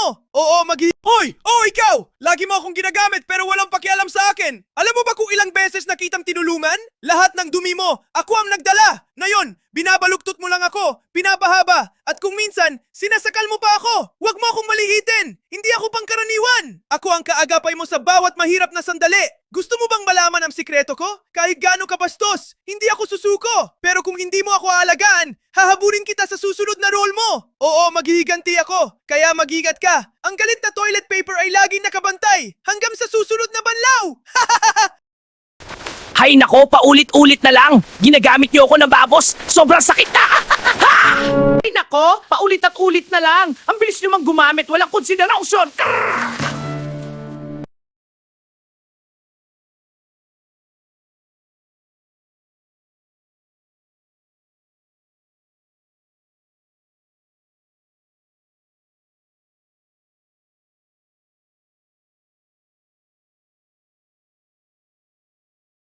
mo! Oo, Hoy! Oh, ikaw! Lagi mo akong ginagamit pero walang pakialam sa akin! Alam mo ba kung ilang beses nakitang tinulungan? Lahat ng dumi mo, ako ang nagdala! Ngayon, binabaluktot mo lang ako, pinapahaba, at kung minsan, sinasakal mo pa ako! Huwag mo akong malihitin! Hindi ako pangkaraniwan! Ako ang kaagapay mo sa bawat mahirap na sandali! Gusto mo bang malaman ang sikreto ko? Kahit gaano kabastos, hindi ako susuko! Pero kung hindi mo ako aalagaan, hahabulin kita sa susunod na role mo! Oo, maghihiganti ako, kaya mag-ingat ka! Ang galit na toilet paper ay laging nakabantay hanggang sa susunod na banlaw! Hay nako, paulit-ulit na lang. Ginagamit niyo ako ng babos. Sobrang sakit na. Ay nako, paulit at ulit na lang. Ang bilis niyo mang gumamit, walang konsiderasyon.